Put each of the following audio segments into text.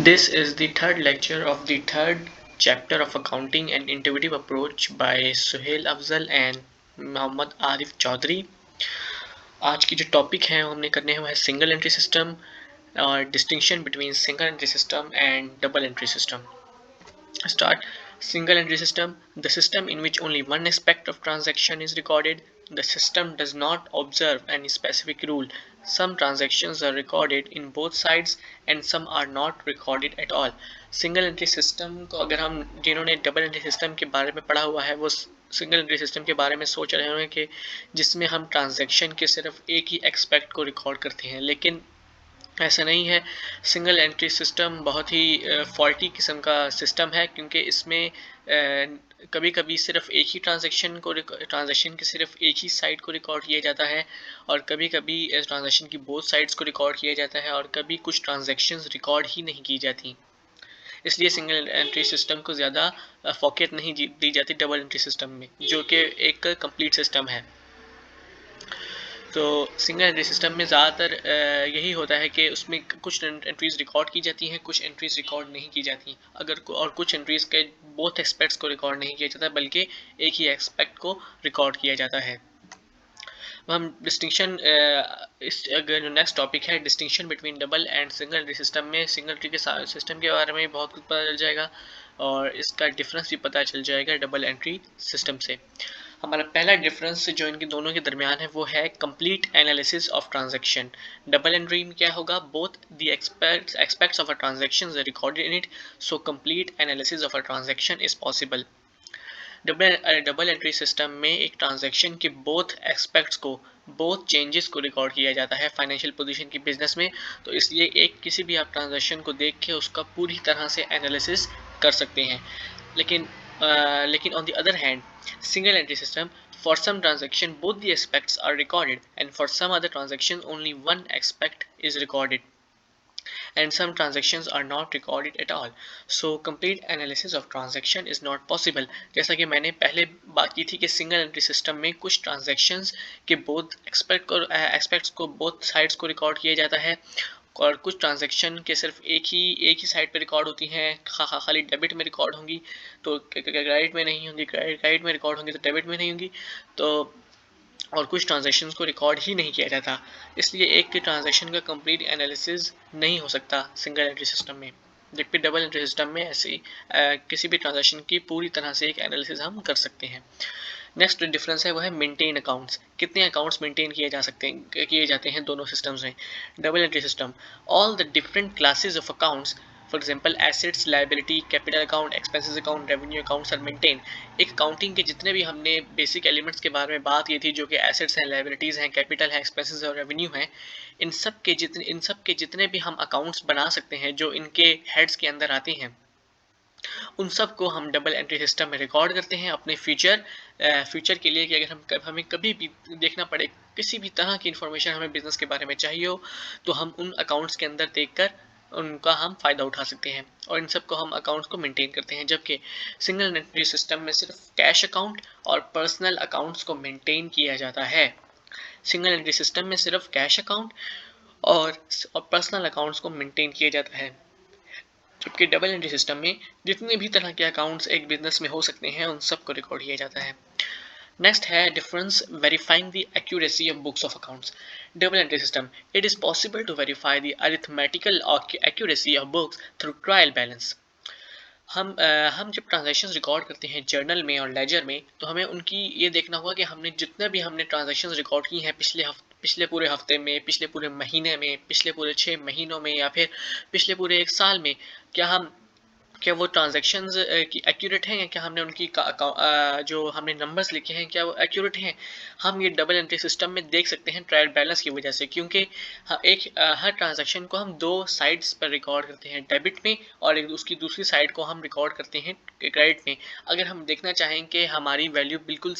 This is the third lecture of the third chapter of Accounting and Intuitive Approach by Suhail Afzal and Mohammad Arif Chaudhry. आज की जो topic है वो हमने करने हैं वो है सिंगल एंट्री सिस्टम और distinction between single entry system and double entry system. Start. Single entry system, the system in which only one aspect of transaction is recorded. The system does not observe any specific rule. Some transactions are recorded in both sides and some are not recorded at all. Single entry system को अगर हम जिन्होंने double entry system के बारे में पढ़ा हुआ है वो सिंगल एंट्री सिस्टम के बारे में सोच रहे होंगे कि जिसमें हम ट्रांजैक्शन के सिर्फ एक ही एक्सपेक्ट को रिकॉर्ड करते हैं, लेकिन ऐसा नहीं है. सिंगल एंट्री सिस्टम बहुत ही फॉल्टी किस्म का सिस्टम है, क्योंकि इसमें कभी कभी सिर्फ एक ही ट्रांजैक्शन के सिर्फ एक ही साइड को रिकॉर्ड किया जाता है और कभी कभी ट्रांजैक्शन की बोथ साइड्स को रिकॉर्ड किया जाता है और कभी कुछ ट्रांजैक्शंस रिकॉर्ड ही नहीं की जाती. इसलिए सिंगल एंट्री सिस्टम को ज़्यादा फोकियत नहीं दी जाती डबल एंट्री सिस्टम में, जो कि एक कंप्लीट सिस्टम है. तो सिंगल एंट्री सिस्टम में ज़्यादातर यही होता है कि उसमें कुछ एंट्रीज़ रिकॉर्ड की जाती हैं, कुछ एंट्रीज़ रिकॉर्ड नहीं की जाती. और कुछ एंट्रीज़ के बोथ एस्पेक्ट्स को रिकॉर्ड नहीं किया जाता बल्कि एक ही एस्पेक्ट को रिकॉर्ड किया जाता है. हम डिस्टिंक्शन इस अगर नेक्स्ट टॉपिक है distinction between double and single entry system में सिंगल एंट्री के सिस्टम के बारे में बहुत कुछ पता चल जाएगा और इसका डिफरेंस भी पता चल जाएगा डबल एंट्री सिस्टम से. हमारा पहला डिफरेंस जो इनके दोनों के दरमियान है वो है complete analysis of transaction. Double entry में क्या होगा, both the aspects of a transaction are recorded in it, so complete analysis of a transaction is possible. Double entry system में एक ट्रांजैक्शन के बोथ एस्पेक्ट्स को, बोथ चेंजेस को record किया जाता है फाइनेंशियल पोजीशन की बिजनेस में. तो इसलिए एक किसी भी आप ट्रांजैक्शन को देख के उसका पूरी तरह से एनालिसिस कर सकते हैं. लेकिन on the other hand, single entry system, for some transaction both the aspects are recorded and for some other transaction only one aspect is recorded and some transactions are not recorded at all, so complete analysis of transaction is not possible. जैसा कि मैंने पहले बात की थी कि single entry system में कुछ ट्रांजैक्शंस के बोथ एक्सपेक्ट्स को बोथ साइड्स को रिकॉर्ड किया जाता है और कुछ ट्रांजैक्शन के सिर्फ एक ही साइड पे रिकॉर्ड होती हैं, खाली डेबिट में रिकॉर्ड होंगी तो क्रेडिट में नहीं होंगी, क्रेडिट में रिकॉर्ड होंगी तो डेबिट में नहीं होंगी. तो और कुछ ट्रांजैक्शंस को रिकॉर्ड ही नहीं किया जाता, इसलिए एक ट्रांजैक्शन का कंप्लीट एनालिसिस नहीं हो सकता सिंगल एंट्री सिस्टम में. जबकि डबल एंट्री सिस्टम में ऐसी किसी भी ट्रांजैक्शन की पूरी तरह से एक एनालिसिस हम कर सकते हैं. नेक्स्ट डिफरेंस है वो है मेंटेन अकाउंट्स. कितने अकाउंट्स मेंटेन किए जाते हैं दोनों सिस्टम्स में. Double entry system, all the different classes of accounts, for example assets, liability, capital account, expenses account, revenue accounts are maintain. एक अकाउंटिंग के जितने भी हमने बेसिक एलिमेंट्स के बारे में बात की थी, जो कि एसेट्स हैं, लायबिलिटीज़ हैं, कैपिटल है, एक्सपेंसेस और रेवेन्यू हैं, इन सब के जितने भी हम अकाउंट्स बना सकते हैं जो इनके हेड्स के अंदर आते हैं, उन सब को हम डबल एंट्री सिस्टम में रिकॉर्ड करते हैं अपने फ्यूचर के लिए कि अगर हमें कभी भी देखना पड़े, किसी भी तरह की इंफॉर्मेशन हमें बिजनेस के बारे में चाहिए हो, तो हम उन अकाउंट्स के अंदर देखकर उनका हम फ़ायदा उठा सकते हैं और इन सब को हम अकाउंट्स को मेंटेन करते हैं. जबकि सिंगल एंट्री सिस्टम में सिर्फ कैश अकाउंट और पर्सनल अकाउंट्स को मेंटेन किया जाता है. सिंगल एंट्री सिस्टम में सिर्फ कैश अकाउंट और पर्सनल अकाउंट्स को मेंटेन किया जाता है, जबकि डबल एंट्री सिस्टम में जितने भी तरह के अकाउंट्स एक बिजनेस में हो सकते हैं उन सब को रिकॉर्ड किया जाता है. नेक्स्ट है difference verifying the accuracy of books of accounts. Double entry system, it is possible to verify the arithmetical accuracy of books through trial balance. हम जब ट्रांजैक्शंस रिकॉर्ड करते हैं जर्नल में और लेजर में, तो हमें उनकी ये देखना होगा कि हमने जितने भी हमने ट्रांजैक्शंस रिकॉर्ड की हैं पिछले पूरे हफ्ते में, पिछले पूरे महीने में, पिछले पूरे 6 महीनों में या फिर पिछले पूरे 1 साल में, क्या वो ट्रांजैक्शंस की एक्यूरेट हैं या क्या हमने उनकी जो हमने नंबर्स लिखे हैं क्या वो एक्यूरेट हैं. हम ये डबल एंट्री सिस्टम में देख सकते हैं ट्रायल बैलेंस की वजह से, क्योंकि हर ट्रांजैक्शन को हम दो साइड्स पर रिकॉर्ड करते हैं, डेबिट में और एक उसकी दूसरी साइड को हम रिकॉर्ड करते हैं क्रेडिट में. अगर हम देखना चाहें कि हमारी वैल्यू बिल्कुल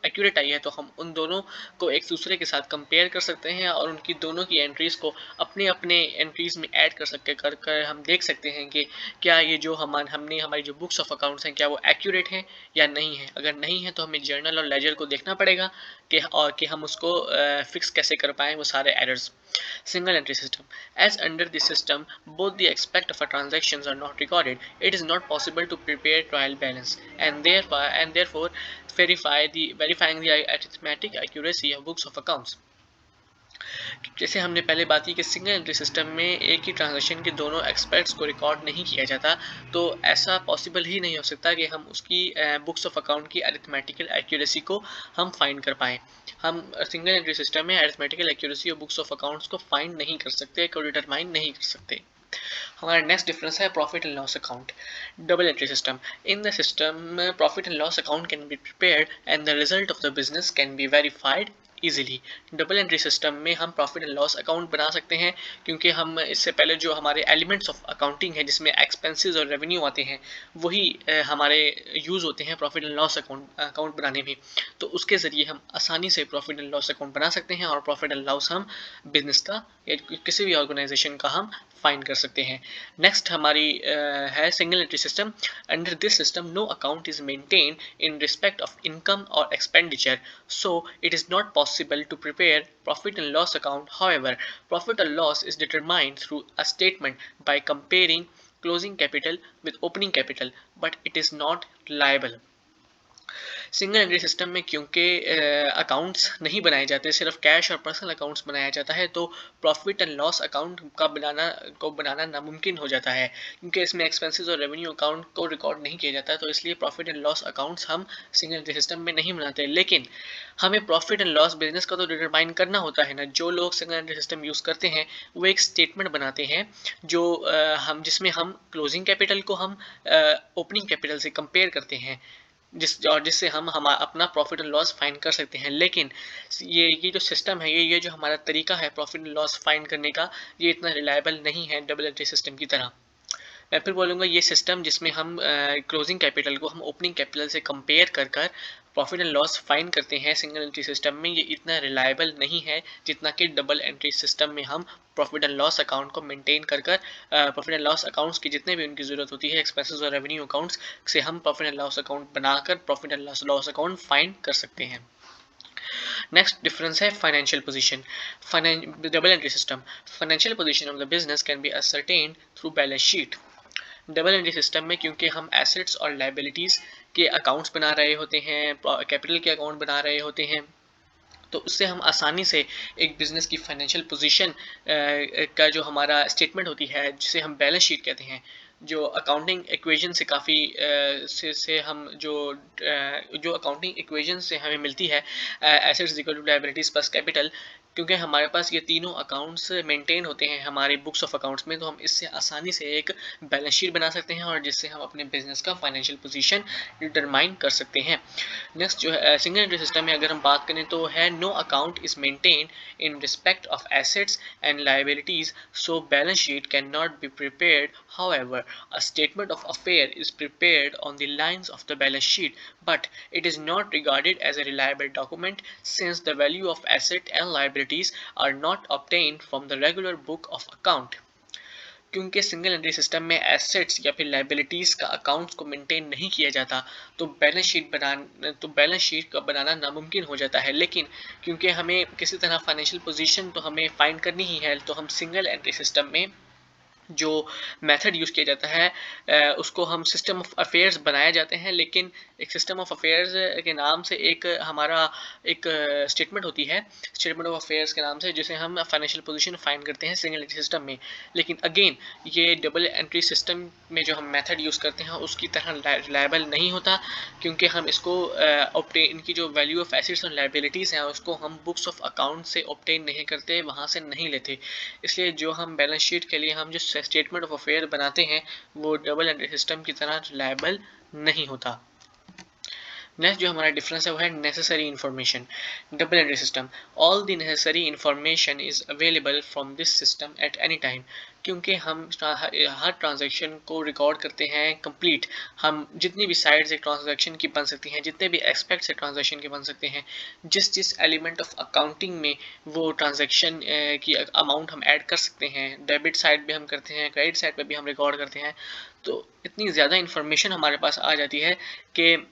एक्यूरेट आई है, तो हम उन दोनों को एक दूसरे के साथ कंपेयर कर सकते हैं और उनकी दोनों की एंट्रीज़ को अपने अपने एंट्रीज़ में ऐड कर हम देख सकते हैं कि क्या ये जो हमने हमारी जो बुक्स ऑफ अकाउंट्स हैं क्या वो एक्यूरेट हैं या नहीं है। अगर नहीं है तो हमें जर्नल और लेजर को देखना पड़ेगा कि हम उसको फिक्स कैसे कर पाएँ वो सारे errors. Single entry system. As under this system, both the aspect of a transactions are not recorded, it is not possible to prepare trial balance and therefore verifying the arithmetic accuracy of books of accounts. जैसे हमने पहले बात की कि single entry system में एक ही transaction के दोनों एक्सपेक्ट्स को रिकॉर्ड नहीं किया जाता, तो ऐसा पॉसिबल ही नहीं हो सकता कि हम उसकी बुक्स ऑफ अकाउंट की अरिथमेटिकल एक्यूरेसी को हम फाइंड कर पाएँ। हम सिंगल एंट्री सिस्टम में अरिथमेटिकल एक्यूरेसी और बुक्स ऑफ अकाउंट्स को फाइंड नहीं कर सकते, को डिटरमाइन नहीं कर सकते। हमारा नेक्स्ट डिफरेंस है profit and loss account, double entry system. In the system profit and loss account can be prepared and the result of the business can be verified easily. Double entry system में हम profit and loss account बना सकते हैं क्योंकि हम इससे पहले जो हमारे एलिमेंट्स ऑफ अकाउंटिंग है जिसमें एक्सपेंसेस और रेवेन्यू आते हैं वही हमारे यूज़ होते हैं प्रॉफिट एंड लॉस अकाउंट बनाने में। तो उसके ज़रिए हम आसानी से प्रॉफिट एंड लॉस अकाउंट बना सकते हैं और प्रॉफिट एंड लॉस हम बिजनेस का या किसी भी ऑर्गेनाइजेशन का हम फाइंड कर सकते हैं। नेक्स्ट हमारी है single entry system. Under this system no account is maintain in respect of income और expenditure, so it is not possible to prepare profit and loss account. However, profit and loss is determined through a statement by comparing closing capital with opening capital, but it is not liable. Single entry system में क्योंकि accounts नहीं बनाए जाते, सिर्फ cash और personal accounts बनाया जाता है, तो प्रॉफिट एंड लॉस अकाउंट का बनाना नामुमकिन हो जाता है क्योंकि इसमें एक्सपेंसेस और रेवेन्यू अकाउंट को रिकॉर्ड नहीं किया जाता। तो इसलिए प्रॉफिट एंड लॉस अकाउंट्स हम सिंगल एंट्री सिस्टम में नहीं बनाते। लेकिन हमें प्रॉफिट एंड लॉस बिजनेस का तो डिटरमाइन करना होता है ना। जो लोग सिंगल एंट्री सिस्टम यूज़ करते हैं वो एक स्टेटमेंट बनाते हैं जो जिसमें हम क्लोजिंग कैपिटल को हम ओपनिंग कैपिटल से कंपेयर करते हैं जिससे हम अपना प्रॉफिट एंड लॉस फाइंड कर सकते हैं। लेकिन ये जो सिस्टम है, ये जो हमारा तरीका है प्रॉफिट एंड लॉस फाइंड करने का, ये इतना रिलायबल नहीं है डबल एंट्री सिस्टम की तरह। मैं फिर बोलूँगा ये सिस्टम जिसमें हम क्लोजिंग कैपिटल को हम ओपनिंग कैपिटल से कंपेयर कर कर प्रॉफिट एंड लॉस फाइंड करते हैं सिंगल एंट्री सिस्टम में, ये इतना रिलायबल नहीं है जितना कि डबल एंट्री सिस्टम में हम प्रॉफिट एंड लॉस अकाउंट को मेंटेन कर कर प्रॉफिट एंड लॉस अकाउंट्स की जितने भी उनकी ज़रूरत होती है एक्सपेंसेस और रेवेन्यू अकाउंट्स से हम प्रॉफिट एंड लॉस अकाउंट बनाकर profit and loss account find कर सकते हैं। नेक्स्ट डिफरेंस है financial position. Double entry system, financial position of the business can be ascertained through balance sheet. Double entry system में क्योंकि हम एसेट्स और liabilities के अकाउंट्स बना रहे होते हैं, कैपिटल के अकाउंट बना रहे होते हैं, तो उससे हम आसानी से एक बिज़नेस की फाइनेंशियल पोजीशन का जो हमारा स्टेटमेंट होती है जिसे हम बैलेंस शीट कहते हैं, जो अकाउंटिंग इक्वेशन से काफ़ी से हम जो अकाउंटिंग इक्वेशन से हमें मिलती है assets equal to liabilities plus capital, क्योंकि हमारे पास ये तीनों अकाउंट्स मेंटेन होते हैं हमारे बुक्स ऑफ अकाउंट्स में, तो हम इससे आसानी से एक बैलेंस शीट बना सकते हैं और जिससे हम अपने बिजनेस का फाइनेंशियल पोजीशन डिटरमाइन कर सकते हैं। नेक्स्ट जो है सिंगल एंट्री सिस्टम में अगर हम बात करें तो है no account is maintain in respect of assets and liabilities, so balance sheet can not be prepared. However, a statement of affair is prepared on the lines of the balance sheet, but it is not regarded as a reliable document since the value of asset and liabilities are not obtained from the regular book of account. क्योंकि single entry system में assets या फिर liabilities का accounts को maintain नहीं किया जाता, तो बैलेंस शीट का बनाना नामुमकिन हो जाता है। लेकिन क्योंकि हमें किसी तरह फाइनेंशियल पोजीशन तो हमें फाइंड करनी ही है, तो हम सिंगल एंट्री सिस्टम में जो मेथड यूज़ किया जाता है उसको हम सिस्टम ऑफ अफेयर्स बनाए जाते हैं। लेकिन एक सिस्टम ऑफ अफेयर्स के नाम से एक हमारा एक स्टेटमेंट होती है स्टेटमेंट ऑफ अफेयर्स के नाम से, जिसे हम फाइनेंशियल पोजीशन फाइंड करते हैं सिंगल एंट्री सिस्टम में। लेकिन अगेन ये डबल एंट्री सिस्टम में जो हम मेथड यूज़ करते हैं उसकी तरह रिलायबल नहीं होता, क्योंकि हम इसको इनकी जो वैल्यू ऑफ एसेट्स और लायबिलिटीज़ हैं उसको हम बुक्स ऑफ अकाउंट से ऑब्टेन नहीं करते, वहाँ से नहीं लेते। इसलिए जो हम बैलेंस शीट के लिए हम जो स्टेटमेंट ऑफ अफेयर बनाते हैं वो डबल एंट्री सिस्टम की तरह रिलायबल नहीं होता। नेक्स्ट जो हमारा डिफरेंस है वो है necessary information. Double entry system, all the necessary information is available from this system at any time. क्योंकि हम हर ट्रांजैक्शन को रिकॉर्ड करते हैं कंप्लीट, हम जितनी भी साइड्स एक ट्रांजैक्शन की बन सकती हैं, जितने भी एस्पेक्ट्स एक ट्रांजैक्शन के बन सकते हैं, जिस जिस एलिमेंट ऑफ अकाउंटिंग में वो ट्रांजैक्शन की अमाउंट हम ऐड कर सकते हैं, डेबिट साइड पे हम करते हैं, क्रेडिट साइड पे भी हम रिकॉर्ड करते हैं, तो इतनी ज़्यादा इन्फॉर्मेशन हमारे पास आ जाती है कि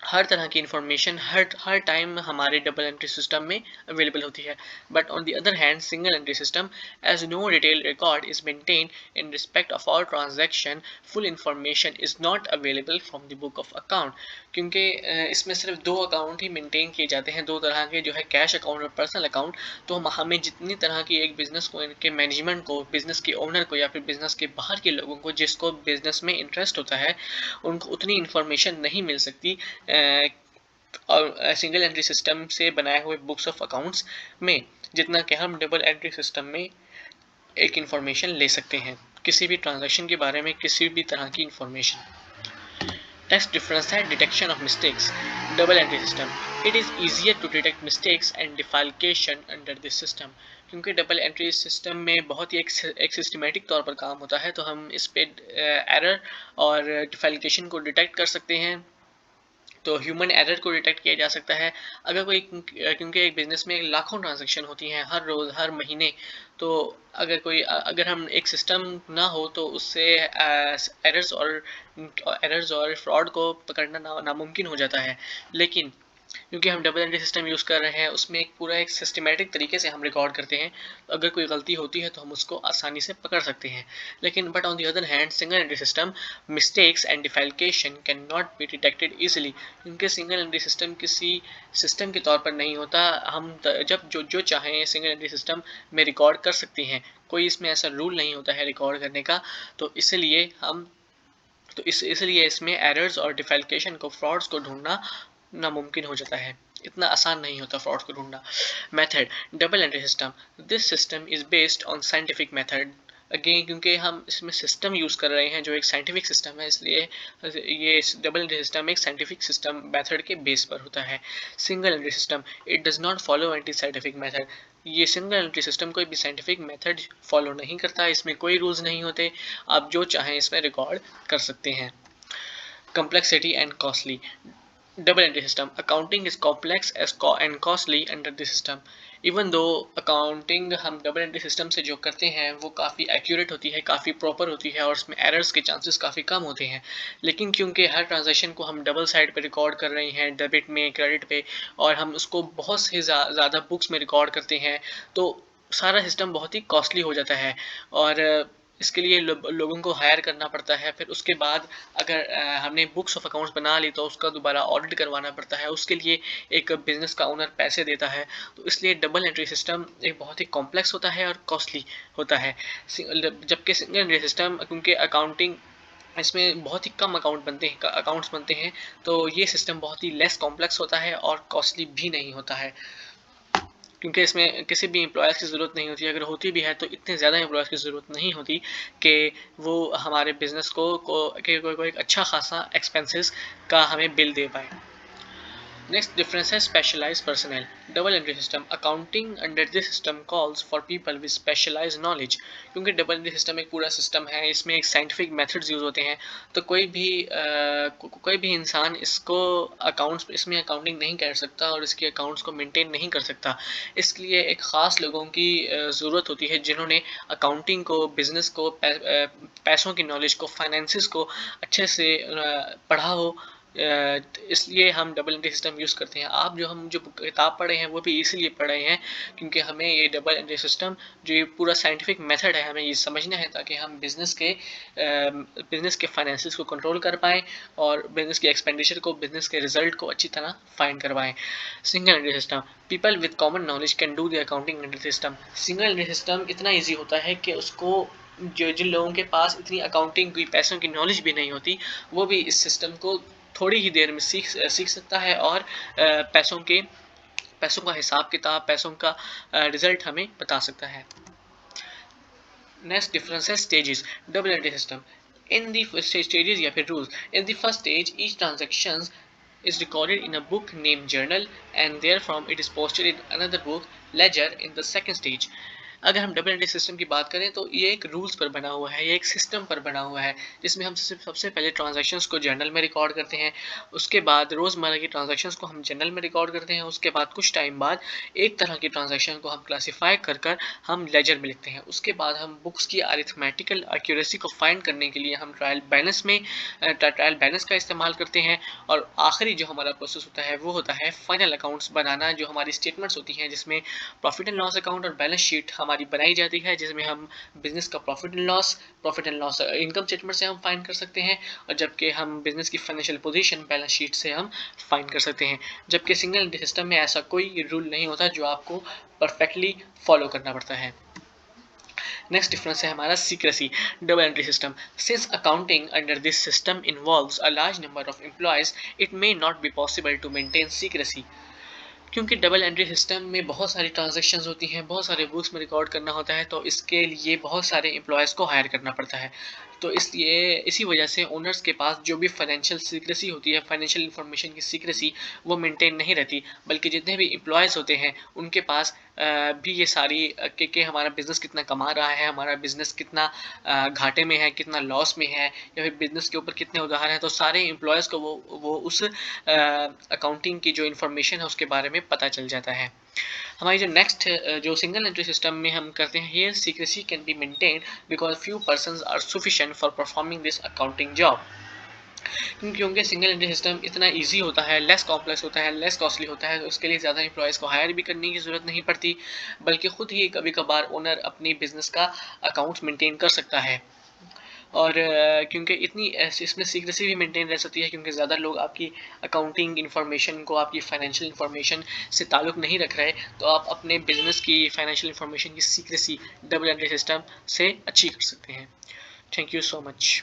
हर तरह की इंफॉर्मेशन हर टाइम हमारे डबल एंट्री सिस्टम में अवेलेबल होती है। But on the other hand single entry system, as no detail record is maintain in respect of all transaction, full information is not available from the book of account. क्योंकि इसमें सिर्फ दो account ही maintain किए जाते हैं, दो तरह के, जो है कैश अकाउंट और पर्सनल अकाउंट। तो हमें जितनी तरह की एक बिजनेस को, इनके मैनेजमेंट को, बिजनेस के ओनर को या फिर बिजनेस के बाहर के लोगों को जिसको बिजनेस में इंटरेस्ट होता है, उनको उतनी इन्फॉर्मेशन नहीं मिल सकती और सिंगल एंट्री सिस्टम से बनाए हुए बुक्स ऑफ अकाउंट्स में, जितना कि हम डबल एंट्री सिस्टम में एक इंफॉर्मेशन ले सकते हैं किसी भी ट्रांजैक्शन के बारे में, किसी भी तरह की इंफॉर्मेशन। नेक्स्ट डिफरेंस है detection of mistakes. Double entry system, it is easier to detect mistakes and defalcation under this system. क्योंकि डबल एंट्री सिस्टम में बहुत ही एक सिस्टमेटिक तौर पर काम होता है, तो हम इस पे एरर और डिफाल्केशन को डिटेक्ट कर सकते हैं। तो ह्यूमन एरर को डिटेक्ट किया जा सकता है अगर कोई, क्योंकि एक बिजनेस में लाखों ट्रांजैक्शन होती हैं हर रोज़ हर महीने। तो अगर हम एक सिस्टम ना हो तो उससे एरर्स और फ्रॉड को पकड़ना नामुमकिन हो जाता है। लेकिन क्योंकि हम डबल एंट्री सिस्टम यूज़ कर रहे हैं, उसमें एक पूरा एक सिस्टमेटिक तरीके से हम रिकॉर्ड करते हैं, तो अगर कोई गलती होती है तो हम उसको आसानी से पकड़ सकते हैं। लेकिन but on the other hand single entry system, mistakes and defalcation can not be detected easily. क्योंकि सिंगल एंट्री सिस्टम किसी सिस्टम के तौर पर नहीं होता, हम जब जो चाहें सिंगल एंट्री सिस्टम में रिकॉर्ड कर सकते हैं, कोई इसमें ऐसा रूल नहीं होता है रिकॉर्ड करने का। तो इसलिए इसमें एरर्स और डिफाल्केशन को, फ्रॉड्स को ढूंढना नामुमकिन हो जाता है, इतना आसान नहीं होता फ्रॉड्स को ढूंढना। Method, double entry system, this system is based on scientific method. Again क्योंकि हम इसमें सिस्टम यूज़ कर रहे हैं जो एक साइंटिफिक सिस्टम है, इसलिए ये डबल एंट्री सिस्टम एक साइंटिफिक सिस्टम मेथड के बेस पर होता है। Single entry system, it does not follow anti scientific method. ये सिंगल एंट्री सिस्टम कोई भी साइंटिफिक मेथड फॉलो नहीं करता, इसमें कोई रूल्स नहीं होते, आप जो चाहें इसमें रिकॉर्ड कर सकते हैं। Complexity and costly. Double entry system. Accounting is complex and costly under the system. Even though accounting हम डबल एंट्री सिस्टम से जो करते हैं वो काफ़ी एक्यूरेट होती है, काफ़ी प्रॉपर होती है और उसमें एरर्स के चांसेस काफ़ी कम होते हैं। लेकिन क्योंकि हर ट्रांजैक्शन को हम डबल साइड पे रिकॉर्ड कर रहे हैं, डेबिट में, क्रेडिट पे, और हम उसको बहुत से ज़्यादा बुक्स में रिकॉर्ड करते हैं, तो सारा सिस्टम बहुत ही कॉस्टली हो जाता है। और इसके लिए लोगों को हायर करना पड़ता है। फिर उसके बाद अगर हमने बुक्स ऑफ अकाउंट्स बना ली तो उसका दोबारा ऑडिट करवाना पड़ता है, उसके लिए एक बिजनेस का ओनर पैसे देता है। तो इसलिए डबल एंट्री सिस्टम एक बहुत ही कॉम्प्लेक्स होता है और कॉस्टली होता है। जबकि सिंगल एंट्री सिस्टम, क्योंकि अकाउंटिंग इसमें बहुत ही कम अकाउंट्स बनते हैं, तो ये सिस्टम बहुत ही लेस कॉम्प्लेक्स होता है और कॉस्टली भी नहीं होता है। क्योंकि इसमें किसी भी एम्प्लॉयज़ की ज़रूरत नहीं होती, अगर होती भी है तो इतने ज़्यादा एम्प्लॉयज़ की ज़रूरत नहीं होती कि वो हमारे बिज़नेस को एक अच्छा खासा एक्सपेंसेस का हमें बिल दे पाए। नेक्स्ट डिफरेंस है specialised personal. Double entry system, accounting under this system calls for people with specialised knowledge. क्योंकि डबल एंट्री सिस्टम एक पूरा सिस्टम है, इसमें एक साइंटिफिक मेथड्स यूज़ होते हैं, तो कोई भी इंसान इसमें अकाउंटिंग नहीं कर सकता और इसके अकाउंट्स को मेंटेन नहीं कर सकता। इसलिए एक ख़ास लोगों की ज़रूरत होती है जिन्होंने अकाउंटिंग को, बिज़नेस को, पैसों की नॉलेज को, फाइनेंसिस को अच्छे से पढ़ा हो। इसलिए हम डबल एंट्री सिस्टम यूज़ करते हैं। हम जो किताब पढ़े हैं वो भी इसीलिए पढ़ रहे हैं क्योंकि हमें ये डबल एंट्री सिस्टम, जो ये पूरा साइंटिफिक मेथड है, हमें ये समझना है ताकि हम बिज़नेस के फाइनेंसिस को कंट्रोल कर पाएँ और बिज़नेस के एक्सपेंडिचर को, बिज़नेस के रिजल्ट को अच्छी तरह फाइंड करवाएँ। Single entry system, people with common knowledge can do the accounting entry system. Single entry system इतना ईजी होता है कि उसको जो जिन लोगों के पास इतनी अकाउंटिंग की, पैसों की नॉलेज भी नहीं होती, वो भी इस सिस्टम को थोड़ी ही देर में सीख सकता है और पैसों का हिसाब किताब, पैसों का रिजल्ट हमें बता सकता है। नेक्स्ट डिफरेंस है stages. Double entry system, in the stages या फिर rules. In the first stage each transaction is recorded in a book named journal and therefrom it is posted in another book ledger in the second stage. अगर हम double entry system की बात करें तो ये एक रूल्स पर बना हुआ है, ये एक सिस्टम पर बना हुआ है जिसमें हम सबसे पहले ट्रांजैक्शंस को जर्नल में रिकॉर्ड करते हैं, उसके बाद रोज़मर्रा की ट्रांजैक्शंस को हम जर्नल में रिकॉर्ड करते हैं, उसके बाद कुछ टाइम बाद एक तरह की ट्रांजैक्शन को हम क्लासीफाई कर कर हम लेजर में लिखते हैं। उसके बाद हम बुक्स की अरिथमेटिकल एक्यूरेसी को फाइंड करने के लिए हम ट्रायल बैलेंस का इस्तेमाल करते हैं और आखिरी जो हमारा प्रोसेस होता है वो होता है फाइनल अकाउंट्स बनाना, जो हमारी स्टेटमेंट्स होती हैं जिसमें प्रॉफिट एंड लॉस अकाउंट और बैलेंस शीट हमारी बनाई जाती है, जिसमें हम बिजनेस का profit and loss income statement से हम फाइंड कर सकते हैं और जबकि हम बिजनेस की फाइनेंशियल पोजीशन बैलेंस शीट से हम फाइंड कर सकते हैं। जबकि सिंगल एंट्री सिस्टम में ऐसा कोई रूल नहीं होता जो आपको परफेक्टली फॉलो करना पड़ता है। नेक्स्ट डिफरेंस है हमारा secrecy double entry system. Since accounting under this system involves a large number of employees, it may not be possible to maintain secrecy. क्योंकि डबल एंट्री सिस्टम में बहुत सारी ट्रांजैक्शंस होती हैं, बहुत सारे बुक्स में रिकॉर्ड करना होता है, तो इसके लिए बहुत सारे एम्प्लॉयज़ को हायर करना पड़ता है। तो इसलिए इसी वजह से ओनर्स के पास जो भी फाइनेंशियल सीक्रेसी होती है, फाइनेंशियल इन्फॉर्मेशन की सीक्रेसी, वो मेंटेन नहीं रहती, बल्कि जितने भी एम्प्लॉयज़ होते हैं उनके पास भी ये सारी कि हमारा बिज़नेस कितना कमा रहा है, हमारा बिज़नेस कितना घाटे में है, कितना लॉस में है, या फिर बिज़नेस के ऊपर कितने उधार हैं, तो सारे एम्प्लॉयज़ को वो उस अकाउंटिंग की जो इन्फॉर्मेशन है उसके बारे में पता चल जाता है। हमारी जो नेक्स्ट जो सिंगल एंट्री सिस्टम में हम करते हैं, here secrecy can be maintained because few persons are sufficient for performing this accounting job. क्योंकि सिंगल एंट्री सिस्टम इतना इजी होता है, लेस कॉम्प्लेक्स होता है, लेस कॉस्टली होता है, तो उसके लिए ज़्यादा एम्प्लॉयज़ को हायर भी करने की ज़रूरत नहीं पड़ती, बल्कि खुद ही कभी कभार ओनर अपनी बिजनेस का अकाउंट्स मेंटेन कर सकता है। और क्योंकि इतनी इसमें सीक्रेसी भी मेंटेन रह सकती है, क्योंकि ज़्यादा लोग आपकी अकाउंटिंग इन्फॉर्मेशन को, आपकी फाइनेंशियल इन्फॉर्मेशन से ताल्लुक़ नहीं रख रहे, तो आप अपने बिजनेस की फाइनेंशियल इन्फॉर्मेशन की सीक्रेसी डबल एंट्री सिस्टम से अच्छी कर सकते हैं। Thank you so much.